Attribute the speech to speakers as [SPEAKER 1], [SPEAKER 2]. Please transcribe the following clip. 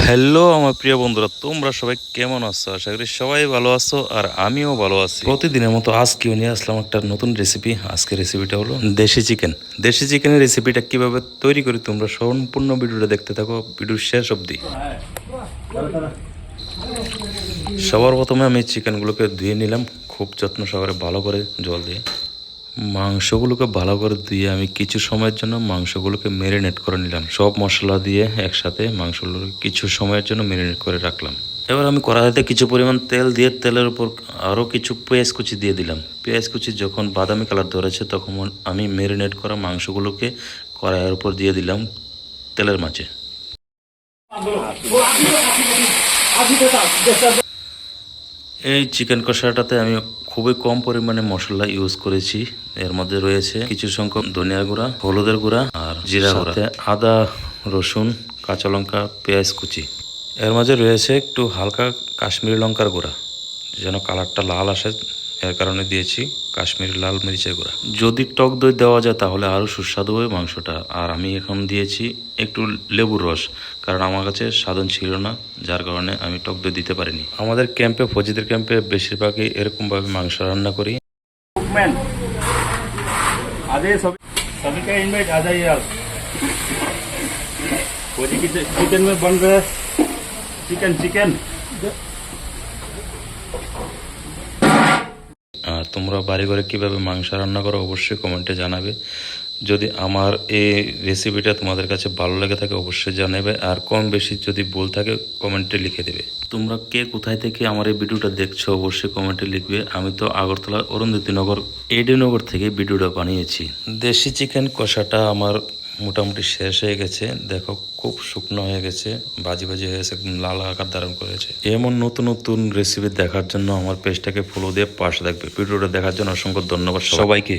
[SPEAKER 1] Hello আমার প্রিয় বন্ধুরা, তোমরা সবাই কেমন আছো? আশা করি সবাই ভালো আছো আর আমিও ভালো আছি। প্রতিদিনের মতো আজকেও নিয়ে আসলাম একটা নতুন রেসিপি। আজকে রেসিপিটা হলো দেশি চিকেন। দেশি চিকেনের রেসিপিটা কিভাবে তৈরি করি তোমরা সম্পূর্ণ ভিডিওটা দেখতে থাকো, ভিডিওর শেষ অবধি। সবার প্রথমে আমি চিকেনগুলোকে ধুয়ে নিলাম খুব যত্ন সহকারে, ভালো করে জল দিয়ে। মাংসগুলোকে ভালো করে ধুয়ে আমি কিছু সময়ের জন্য মাংসগুলোকে ম্যারিনেট করে নিলাম। সব মশলা দিয়ে একসাথে মাংসগুলোকে কিছু সময়ের জন্য ম্যারিনেট করে রাখলাম। এবার আমি কড়াইতে কিছু পরিমাণ তেল দিয়ে তেলের উপর আরও কিছু পেঁয়াজ কুচি দিয়ে দিলাম। পেঁয়াজ কুচি যখন বাদামি কালার ধরেছে তখন আমি ম্যারিনেট করা মাংসগুলোকে কড়াইয়ের উপর দিয়ে দিলাম তেলের মাঝে। এই চিকেন কষাটাতে আমি খুবই কম পরিমাণে মশলা ইউজ করেছি। এর মধ্যে রয়েছে কিছু সংখ্যক ধনিয়া গুঁড়া, হলুদের গুঁড়া আর জিরা গুঁড়া, আদা, রসুন, কাঁচা লঙ্কা, পেঁয়াজ কুচি। এর মাঝে রয়েছে একটু হালকা কাশ্মীরি লঙ্কার গুঁড়া, যেন কালারটা লাল আসে, এর কারণে দিয়েছি কাশ্মীরি লাল মরিচের গুঁড়া। যদি টক দই দেওয়া যায় তাহলে আরও সুস্বাদু হয় মাংসটা। আর আমি এখন দিয়েছি একটু লেবুর রস, কারণ আমার কাছে সাধন ছিল না, যার কারণে আমি টক দই দিতে পারিনি। আমাদের ক্যাম্পে, ফৌজিদের ক্যাম্পে বেশিরভাগই এরকমভাবে মাংস রান্না করি।
[SPEAKER 2] सभी का इनवाइट आ जाइए आप। फौजी की चिकन में बन रहा है चिकन।
[SPEAKER 1] আর তোমরা বাড়ি ঘরে কীভাবে মাংস রান্না করো অবশ্যই কমেন্টে জানাবে। যদি আমার এই রেসিপিটা তোমাদের কাছে ভালো লেগে থাকে অবশ্যই জানাবে, আর কম বেশি যদি ভুল থাকে কমেন্টে লিখে দেবে। তোমরা কে কোথায় থেকে আমার এই ভিডিওটা দেখছো অবশ্যই কমেন্টে লিখবে। আমি তো আগরতলা অরুন্ধতিনগর এডিনগর থেকে ভিডিওটা বানিয়েছি। দেশি চিকেন কষাটা আমার মোটামুটি শেষ হয়ে গেছে। দেখো খুব শুকনো হয়ে গেছে, ভাজি ভাজি হয়ে গেছে, লাল আকার ধারণ করেছে। এমন নতুন নতুন রেসিপি দেখার জন্য আমার পেজটাকে ফলো দিয়ে পাশে থাকবে। ভিডিওটা দেখার জন্য অসংখ্য ধন্যবাদ সবাইকে।